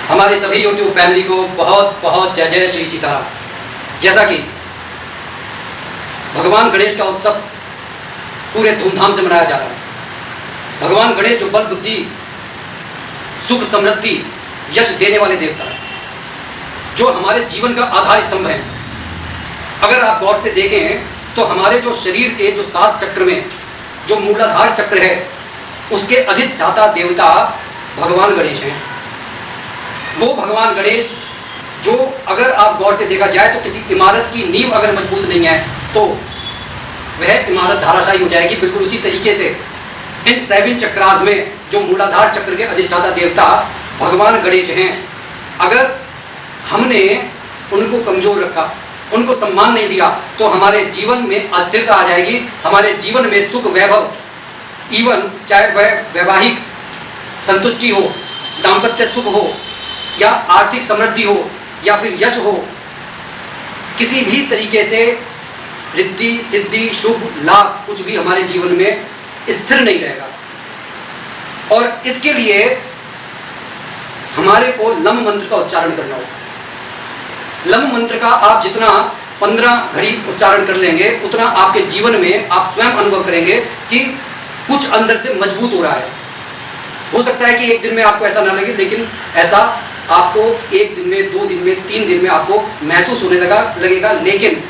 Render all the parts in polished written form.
हमारे सभी YouTube family को बहुत बहुत जय जय श्री सीताराम। जैसा कि भगवान गणेश का उत्सव पूरे धूमधाम से मनाया जा रहा है। भगवान गणेश जो बल बुद्धि सुख समृद्धि यश देने वाले देवता है, जो हमारे जीवन का आधार स्तंभ है। अगर आप गौर से देखें तो हमारे जो शरीर के जो 7 चक्र में जो मूलाधार चक्र है, उसके अधिष्ठाता देवता भगवान गणेश हैं। वो भगवान गणेश जो अगर आप गौर से देखा जाए तो किसी इमारत की नींव अगर मजबूत नहीं है तो वह इमारत धाराशायी हो जाएगी। बिल्कुल उसी तरीके से इन 7 चक्रास में जो मूलाधार चक्र के अधिष्ठाता देवता भगवान गणेश हैं, अगर हमने उनको कमजोर रखा, उनको सम्मान नहीं दिया तो हमारे जीवन में अस्थिरता आ जाएगी। हमारे जीवन में सुख वैभव, इवन चाहे वह वैवाहिक संतुष्टि हो, दाम्पत्य सुख हो या आर्थिक समृद्धि हो या फिर यश हो, किसी भी तरीके से रिद्धि सिद्धि शुभ लाभ कुछ भी हमारे जीवन में स्थिर नहीं रहेगा। और इसके लिए हमारे को लम मंत्र का उच्चारण करना होगा। लम मंत्र का आप जितना 15 घड़ी उच्चारण कर लेंगे उतना आपके जीवन में आप स्वयं अनुभव करेंगे कि कुछ अंदर से मजबूत हो रहा है। हो सकता है कि एक दिन में आपको ऐसा ना लगे, लेकिन ऐसा आपको 1 दिन में, 2 दिन में, 3 दिन में आपको महसूस होने लगेगा। लेकिन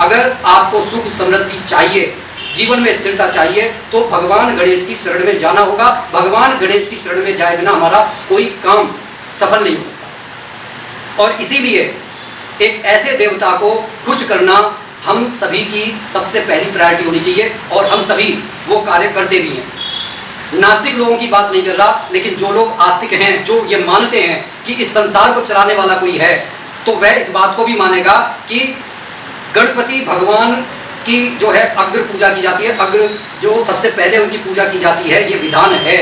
अगर आपको सुख समृद्धि चाहिए, जीवन में स्थिरता चाहिए, तो भगवान गणेश की शरण में जाना होगा। भगवान गणेश की शरण में जाए बिना हमारा कोई काम सफल नहीं हो सकता। और इसीलिए एक ऐसे देवता को खुश करना हम सभी की सबसे पहली प्रायोरिटी होनी चाहिए और हम सभी वो कार्य करते भी हैं। नास्तिक लोगों की बात नहीं कर रहा, लेकिन जो लोग आस्तिक हैं, जो ये मानते हैं कि इस संसार को चलाने वाला कोई है, तो वह इस बात को भी मानेगा कि गणपति भगवान की जो है अग्र पूजा की जाती है। अग्र जो सबसे पहले उनकी पूजा की जाती है, ये विधान है।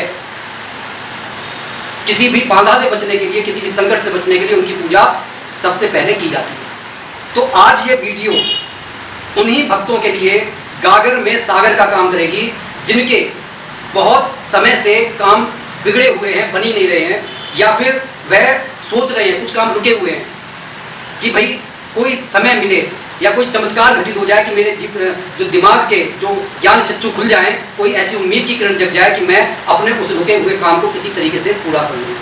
किसी भी बाधा से बचने के लिए, किसी भी संकट से बचने के लिए उनकी पूजा सबसे पहले की जाती है। तो आज ये वीडियो उन्हीं भक्तों के लिए गागर में सागर का काम करेगी, जिनके बहुत समय से काम बिगड़े हुए हैं, बनी नहीं रहे हैं, या फिर वह सोच रहे हैं, कुछ काम रुके हुए हैं कि भाई कोई समय मिले या कोई चमत्कार घटित हो जाए कि मेरे जो दिमाग के जो ज्ञान चक्षु खुल जाएं, कोई ऐसी उम्मीद की किरण जग जाए कि मैं अपने उस रुके हुए काम को किसी तरीके से पूरा कर लूँ।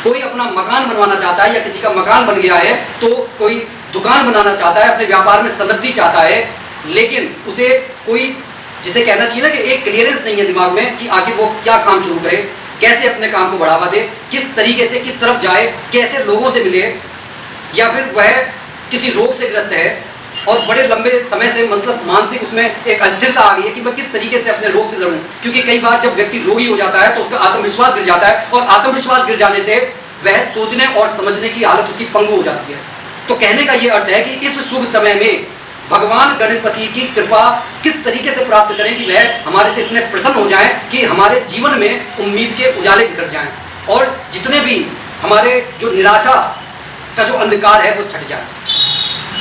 कोई अपना मकान बनवाना चाहता है या किसी का मकान बन गया है तो कोई दुकान बनाना चाहता है, अपने व्यापार में समृद्धि चाहता है, लेकिन उसे कोई जिसे कहना चाहिए ना कि एक क्लियरेंस नहीं है दिमाग में कि आखिर वो क्या काम शुरू करे, कैसे अपने काम को बढ़ावा दे, किस तरीके से किस तरफ जाए, कैसे लोगों से मिले, या फिर वह किसी रोग से ग्रस्त है और बड़े लंबे समय से मतलब मानसिक उसमें एक अस्थिरता आ गई है कि मैं किस तरीके से अपने रोग से लड़ूं। क्योंकि कई बार जब व्यक्ति रोगी हो जाता है तो उसका आत्मविश्वास गिर जाता है, और आत्मविश्वास गिर जाने से वह सोचने और समझने की हालत उसकी पंगु हो जाती है। तो कहने का ये अर्थ है कि इस शुभ समय में भगवान गणपति की कृपा किस तरीके से प्राप्त करें कि वह हमारे से इतने प्रसन्न हो जाएं कि हमारे जीवन में उम्मीद के उजाले बिखर जाएं और जितने भी हमारे जो निराशा का जो अंधकार है वो छट जाए।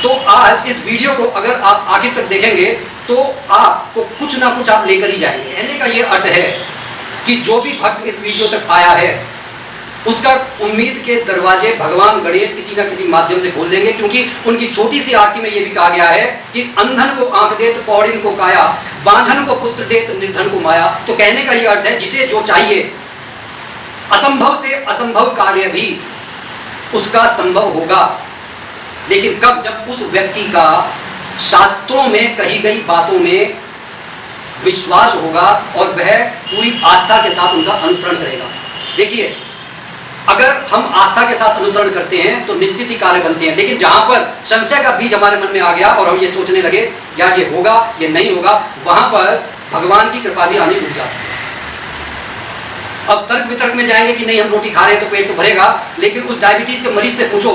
तो आज इस वीडियो को अगर आप आखिर तक देखेंगे तो आपको कुछ ना कुछ आप लेकर ही जाएंगे। कहने का ये अर्थ है कि जो भी भक्त इस वीडियो तक आया है उसका उम्मीद के दरवाजे भगवान गणेश किसी न किसी माध्यम से खोल देंगे। क्योंकि उनकी छोटी सी आरती में यह भी कहा गया है कि अंधन को आंख दे तो कौड़िन को काया, बांझन को पुत्र दे तो निर्धन को माया। तो कहने का यह अर्थ है जिसे जो चाहिए, असंभव से असंभव कार्य भी उसका संभव होगा, लेकिन कब? जब उस व्यक्ति का शास्त्रों में कही गई बातों में विश्वास होगा और वह पूरी आस्था के साथ उनका अनुसरण करेगा। देखिए, अगर हम आस्था के साथ अनुसरण करते हैं तो निश्चित ही कार्य बनते हैं, लेकिन जहां पर संशय का बीज हमारे मन में आ गया और हम ये सोचने लगे यार ये होगा ये नहीं होगा, वहां पर भगवान की कृपा भी आनी रुक जाती है। अब तर्क वितर्क में जाएंगे कि नहीं हम रोटी खा रहे हैं तो पेट तो भरेगा, लेकिन उस डायबिटीज के मरीज से पूछो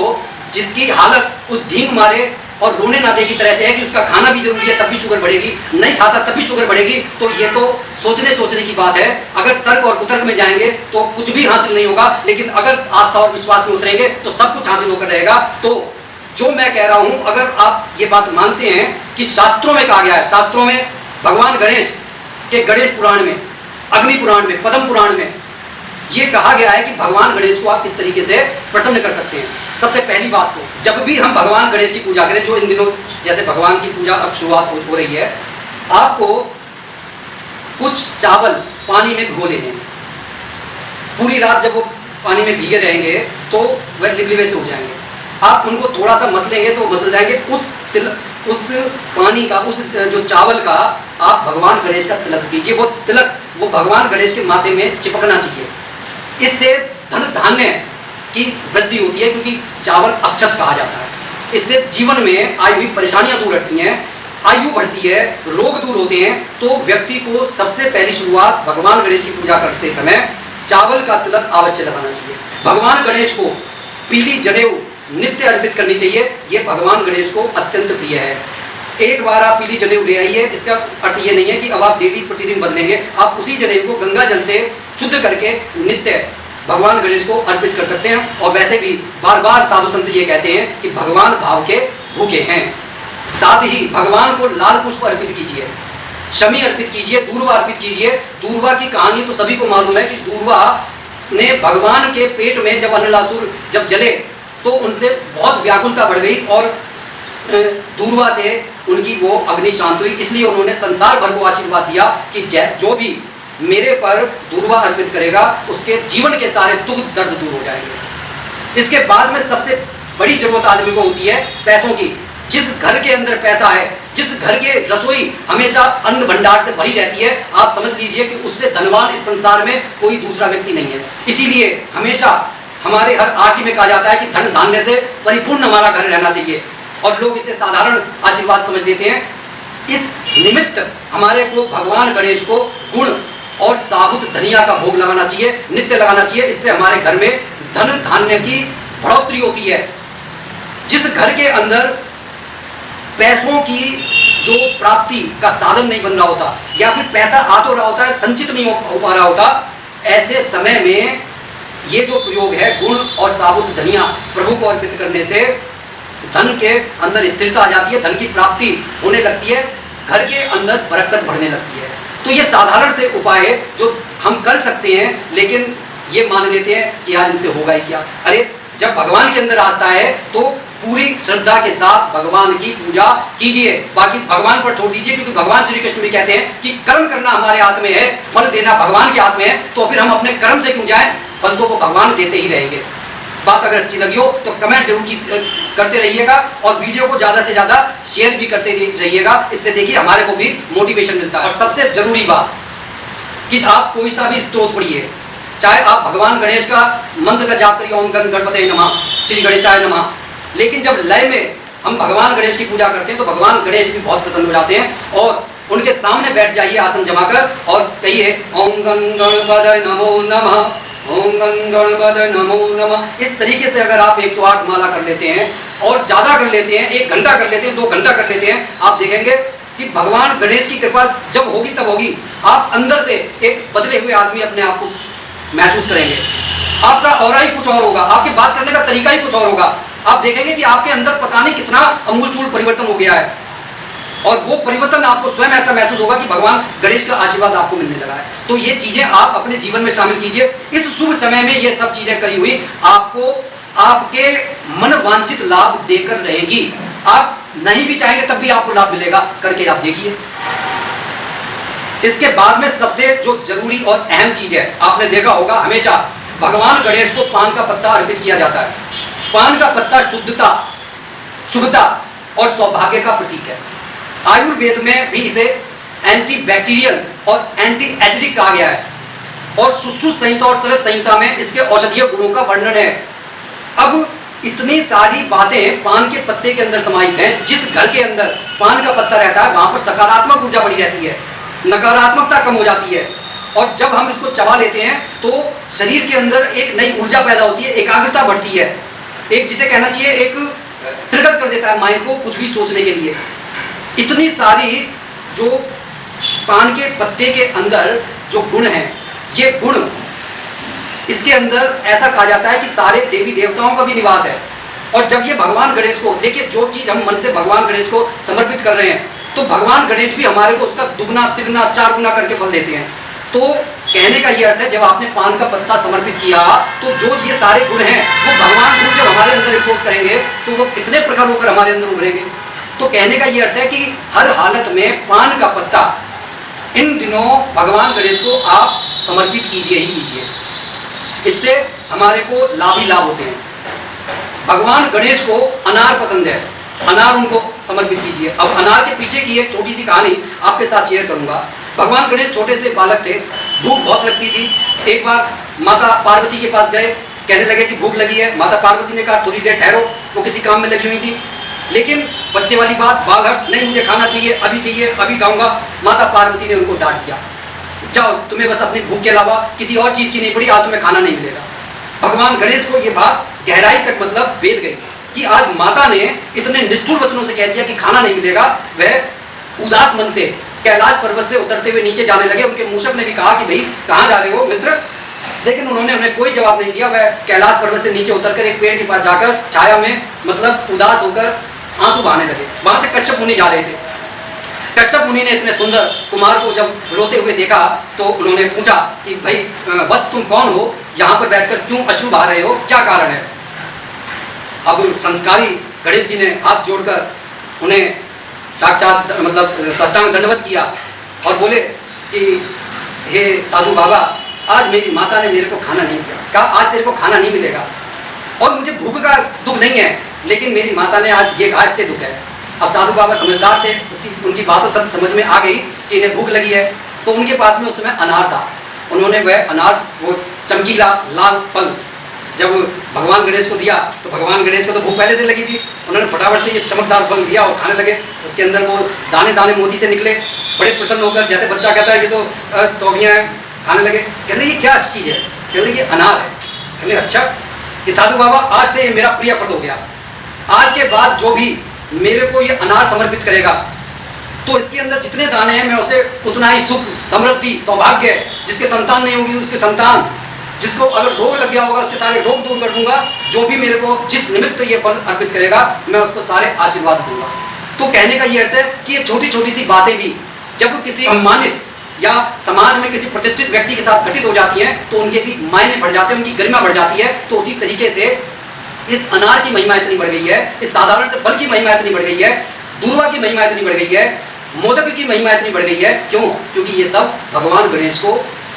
जिसकी हालत उस धींग मारे और रोने ना दे की तरह से है कि उसका खाना भी जरूरी है तब भी शुगर बढ़ेगी, नहीं खाता तब भी शुगर बढ़ेगी, तो ये तो सोचने की बात है। अगर तर्क और कुतर्क में जाएंगे तो कुछ भी हासिल नहीं होगा, लेकिन अगर आस्था और विश्वास में उतरेंगे तो सब कुछ हासिल होकर रहेगा। तो जो मैं कह रहा हूं, अगर आप ये बात मानते हैं कि शास्त्रों में कहा गया है, शास्त्रों में भगवान गणेश के गणेश पुराण में, अग्नि पुराण में, पद्म पुराण में ये कहा गया है कि भगवान गणेश को आप किस तरीके से प्रसन्न कर सकते हैं। सबसे पहली बात तो जब भी हम भगवान गणेश की पूजा करें, जो इन दिनों जैसे भगवान की पूजा अब शुरुआत हो रही है, आपको कुछ चावल पानी में भिगो लेने हैं। पूरी रात जब वो पानी में भीगे रहेंगे तो वह लिबलिबे से हो जाएंगे। आप उनको थोड़ा सा मसलेंगे तो मसल जाएंगे। उस पानी का, उस जो चावल का आप भगवान गणेश का तिलक कीजिए। वो तिलक वो भगवान गणेश के माथे में चिपकना चाहिए। इससे धन धान्य की वृद्धि होती है, क्योंकि चावल अक्षत कहा जाता है। इससे जीवन में आई हुई परेशानियां दूर हटती हैं, आयु बढ़ती है, रोग दूर होते हैं। तो व्यक्ति को सबसे पहली शुरुआत भगवान गणेश की पूजा करते समय चावल का तिलक अवश्य लगाना चाहिए। भगवान गणेश को पीली जनेऊ नित्य अर्पित करनी चाहिए। ये भगवान गणेश को अत्यंत प्रिय है। एक बार आप पीली जनेऊ ले आइए, इसका अर्थ ये नहीं है कि अब आप डेली प्रतिदिन बदलेंगे। आप उसी जनेऊ को गंगा जल से शुद्ध करके नित्य भगवान गणेश को अर्पित कर सकते हैं। और वैसे भी बार बार साधु संत ये कहते हैं कि भगवान भाव के भूखे हैं। साथ ही भगवान को लाल पुष्प अर्पित कीजिए, शमी अर्पित कीजिए, दूर्वा अर्पित कीजिए। दूर्वा की कहानी तो सभी को मालूम है कि दूर्वा ने भगवान के पेट में जब अनिलासुर जब जले तो उनसे बहुत व्याकुलता बढ़ गई और दूर्वा से उनकी वो अग्नि शांत हुई। इसलिए उन्होंने संसार भर को आशीर्वाद दिया कि जो भी मेरे पर दूर्वा अर्पित करेगा उसके जीवन के सारे दुख दर्द दूर हो जाएंगे। इसके बाद में सबसे बड़ी जरूरत आदमी को होती है पैसों की। जिस घर के अंदर पैसा है, जिस घर के रसोई हमेशा अन्न भंडार से भरी रहती है, आप समझ लीजिए कि उससे धनवान इस संसार में कोई दूसरा व्यक्ति नहीं है। इसीलिए हमेशा हमारे हर आरती में कहा जाता है कि धन धान्य से परिपूर्ण हमारा घर रहना चाहिए, और लोग इसे साधारण आशीर्वाद समझ लेते हैं। इस निमित्त हमारे को भगवान गणेश को गुड़ और साबुत धनिया का भोग लगाना चाहिए, नित्य लगाना चाहिए। इससे हमारे घर में धन धान्य की बढ़ोतरी होती है। जिस घर के अंदर पैसों की जो प्राप्ति का साधन नहीं बन रहा होता, या फिर पैसा आ तो रहा होता है संचित नहीं हो पा रहा होता, ऐसे समय में ये जो प्रयोग है गुड़ और साबुत धनिया प्रभु को अर्पित करने से धन के अंदर स्थिरता आ जाती है, धन की प्राप्ति होने लगती है, घर के अंदर बरकत बढ़ने लगती है। तो ये साधारण से उपाय है जो हम कर सकते हैं, लेकिन ये मान लेते हैं कि यार इनसे होगा ही क्या। अरे जब भगवान के अंदर आस्था है तो पूरी श्रद्धा के साथ भगवान की पूजा कीजिए, बाकी भगवान पर छोड़ दीजिए। क्योंकि भगवान श्री कृष्ण भी कहते हैं कि कर्म करना हमारे हाथ में है, फल देना भगवान के हाथ में है। तो फिर हम अपने कर्म से क्यों जाएं, फल तो वो भगवान देते ही रहेंगे। बात अगर अच्छी लगी हो तो कमेंट जरूर करते रहिएगा, और वीडियो को ज़्यादा से ज़्यादा शेयर भी करते रहिएगा। इससे देखिए हमारे को भी मोटिवेशन मिलता है। और सबसे जरूरी बात कि आप कोई सा भी स्तोत्र पढ़िए, चाहे आप भगवान गणेश का मंत्र का जाप करिए, ओम गणपते नमः, श्री गणेशाय नमः, लेकिन जब लय में हम भगवान गणेश की पूजा करते हैं तो भगवान गणेश भी बहुत प्रसन्न हो जाते हैं। और उनके सामने बैठ जाइए आसन जमाकर और कहिए ओम गणपते नमो नमः, ओम गणपते नमो नमः। इस तरीके से अगर आप 108 माला कर लेते हैं और ज़्यादा कर लेते हैं, 1 घंटा कर लेते हैं, 2 घंटा कर लेते हैं, आप देखेंगे कि भगवान गणेश की कृपा जब होगी तब होगी। आप अंदर से एक बदले हुए आदमी अपने आप को महसूस करेंगे। आपका ऑरा ही कुछ और होगा, आपकी बात करने का तरीका ही कुछ और होगा। आप देखेंगे कि आपके अंदर पता नहीं कितना अमूलचूल परिवर्तन हो गया है, और वो परिवर्तन आपको स्वयं ऐसा महसूस होगा कि भगवान गणेश का आशीर्वाद आपको मिलने लगा है। तो ये चीजें आप अपने जीवन में शामिल कीजिए। इस शुभ समय में ये सब चीजें करी हुई आपको आपके मन वांछित लाभ देकर रहेगी। आप नहीं भी चाहेंगे तब भी आपको लाभ मिलेगा, करके आप देखिए। इसके बाद में सबसे जो जरूरी और अहम चीज है, आपने देखा होगा हमेशा भगवान गणेश को पान का पत्ता अर्पित किया जाता है। पान का पत्ता शुद्धता, शुभता और सौभाग्य का प्रतीक है। आयुर्वेद में भी इसे एंटी बैक्टीरियल और एंटी एसिडिक कहा गया है, और सुश्रुत संहिता और तरस संहिता में इसके औषधीय गुणों का वर्णन है। अब इतनी सारी बातें पान के पत्ते के अंदर समाहित हैं। जिस घर के अंदर पान का पत्ता रहता है वहां पर सकारात्मक ऊर्जा बढ़ी रहती है, नकारात्मकता कम हो जाती है, और जब हम इसको चबा लेते हैं तो शरीर के अंदर एक नई ऊर्जा पैदा होती है, एकाग्रता बढ़ती है, एक जिसे कहना चाहिए एक ट्रिगर कर देता है माइंड को कुछ भी सोचने के लिए। इतनी सारी जो पान के पत्ते के अंदर जो गुण हैं, ये गुण इसके अंदर ऐसा कहा जाता है कि सारे देवी देवताओं का भी निवास है। और जब ये भगवान गणेश को देखिए, जो चीज हम मन से भगवान गणेश को समर्पित कर रहे हैं, तो भगवान गणेश भी हमारे को उसका दुगना तिगुना 4 गुना करके फल देते हैं। तो कहने का ये अर्थ है, जब आपने पान का पत्ता समर्पित किया तो जो ये सारे गुण हैं वो भगवान गुरु जब हमारे अंदर इम्पोज करेंगे तो वो कितने प्रकार होकर हमारे अंदर उभरेंगे। तो कहने का ये अर्थ है कि हर हालत में पान का पत्ता इन दिनों भगवान गणेश को आप समर्पित कीजिए ही कीजिए, इससे हमारे को लाभ ही लाभ होते हैं। भगवान गणेश को अनार पसंद है, अनार उनको समर्पित कीजिए। अब अनार के पीछे की एक छोटी सी कहानी आपके साथ शेयर करूंगा। भगवान गणेश छोटे से बालक थे, भूख बहुत लगती थी। एक बार माता पार्वती के पास गए, कहने लगे कि भूख लगी है। माता पार्वती ने कहा थोड़ी देर ठहरो, वो किसी काम में लगी हुई थी। लेकिन बच्चे वाली बात, बालहट, नहीं मुझे खाना चाहिए, अभी खाऊंगा। माता पार्वती ने उनको डांट दिया, जाओ तुम्हें बस अपनी भूख के अलावा किसी और चीज की नहीं पड़ी, आज तुम्हें खाना नहीं मिलेगा। भगवान गणेश को ये बात गहराई तक मतलब वेद गई कि आज माता ने इतने निष्ठुर वचनों से कह दिया कि खाना नहीं मिलेगा। वह उदास मन से कैलाश पर्वत से उतरते हुए नीचे जाने लगे। उनके मूषक ने भी कहा कि भाई कहाँ जा रहे हो मित्र, लेकिन उन्होंने उन्हें कोई जवाब नहीं दिया। वह कैलाश पर्वत से नीचे उतरकर एक पेड़ के पास जाकर छाया में मतलब उदास होकर आंसू बहाने लगे। वहां से कश्यप मुनि जा रहे थे। कश्यप मुनि ने इतने सुंदर कुमार को जब रोते हुए देखा तो उन्होंने पूछा कि भाई वत्स तुम कौन हो, यहाँ पर बैठकर क्यों अश्रु बहा रहे हो, क्या कारण है। अब संस्कारी गणेश जी ने हाथ जोड़कर उन्हें साक्षात मतलब साष्टांग दंडवत किया और बोले कि हे साधु बाबा, आज मेरी माता ने मेरे को खाना नहीं दिया, कहा आज तेरे को खाना नहीं मिलेगा। और मुझे भूख का दुख नहीं है, लेकिन मेरी माता ने आज ये कहा, इससे दुख है। अब साधु बाबा समझदार थे, उनकी बातों सब समझ में आ गई कि इन्हें भूख लगी है। तो उनके पास में उस समय अनार था। उन्होंने वह अनार, वो चमकीला लाल फल जब भगवान गणेश को दिया तो भगवान गणेश को तो भूख पहले से लगी थी। उन्होंने फटाफट से ये चमकदार फल दिया और खाने लगे। उसके अंदर वो दाने दाने मोती से निकले। बड़े प्रसन्न होकर, जैसे बच्चा कहता है ये तो टॉफियाँ हैं, खाने लगे। कहने ये क्या चीज़ है, कहने ये अनार है। कहने अच्छा कि साधु बाबा आज से ये मेरा प्रिय फल हो गया, आज के बाद जो भी मेरे को ये अनार समर्पित करेगा तो इसके अंदर जितने दाने हैं मैं उसे उतना ही सुख, समृद्धि, सौभाग्य, जिसके संतान नहीं होगी उसके संतान, जिसको अगर रोग लग गया होगा उसके सारे रोग दूर कर दूंगा। जो भी मेरे को जिस निमित्त ये फल अर्पित करेगा मैं उसको सारे आशीर्वाद दूंगा। तो कहने का ये अर्थ है कि ये छोटी छोटी सी बातें भी जब किसी सम्मानित या समाज में किसी प्रतिष्ठित व्यक्ति के साथ घटित हो जाती हैं तो उनके भी मायने बढ़ जाते हैं, उनकी गरिमा बढ़ जाती है। तो उसी तरीके से इस अनार की महिमा इतनी बढ़ गई है, इस साधारण से फल की महिमा इतनी बढ़ गई है, दूर्वा की महिमा इतनी बढ़ गई है, मोदक की महिमा इतनी बढ़ गई है। क्यों? क्योंकि ये सब भगवान गणेश को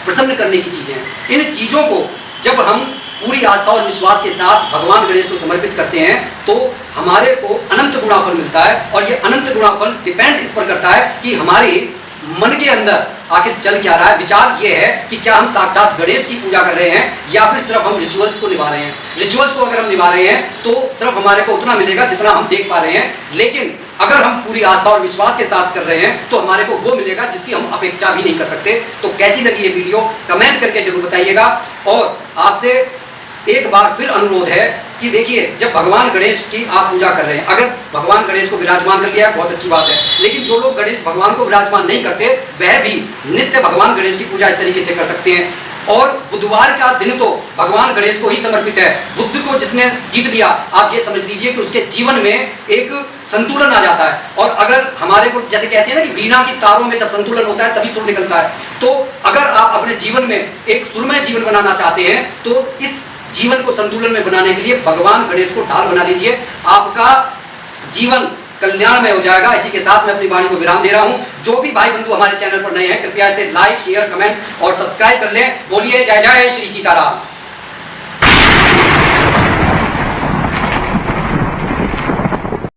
प्रसन्न करने की चीजें हैं। इन चीजों को जब हम पूरी आस्था और विश्वास के साथ भगवान गणेश को समर्पित करते हैं तो हमारे को अनंत गुणाफल मिलता है। और ये अनंत गुणाफल डिपेंड इस पर करता है कि हमारी मन के अंदर आखिर चल क्या रहा है। विचार ये है कि क्या हम साक्षात गणेश की पूजा कर रहे हैं या फिर सिर्फ हम रिचुअल्स को निभा रहे हैं। रिचुअल्स को अगर हम निभा रहे हैं तो सिर्फ हमारे को उतना मिलेगा जितना हम देख पा रहे हैं, लेकिन अगर हम पूरी आस्था और विश्वास के साथ कर रहे हैं तो हमारे को वो मिलेगा जिसकी हम अपेक्षा भी नहीं कर सकते। तो कैसी लगी ये वीडियो कमेंट करके जरूर बताइएगा। और आपसे एक बार फिर अनुरोध है कि देखिए, जब भगवान गणेश की आप पूजा कर रहे हैं, अगर भगवान गणेश को विराजमान कर लिया बहुत अच्छी बात है, लेकिन जो लोग गणेश भगवान को विराजमान नहीं करते वह भी नित्य भगवान गणेश की पूजा इस तरीके से कर सकते हैं। और बुधवार का दिन तो भगवान गणेश को ही समर्पित है। बुद्ध को जिसने जीत लिया, आप ये समझ लीजिए कि उसके जीवन में एक संतुलन आ जाता है। और अगर हमारे को जैसे कहते हैं ना कि वीणा की तारों में जब संतुलन होता है तभी सुर निकलता है। तो अगर आप अपने जीवन में एक सुरमय जीवन बनाना चाहते हैं तो इस जीवन को संतुलन में बनाने के लिए भगवान गणेश को ढाल बना लीजिए, आपका जीवन कल्याणमय हो जाएगा। इसी के साथ मैं अपनी वाणी को विराम दे रहा हूं। जो भी भाई बंधु हमारे चैनल पर नए हैं कृपया इसे लाइक, शेयर, कमेंट और सब्सक्राइब कर लें। बोलिए जय जय श्री सीताराम।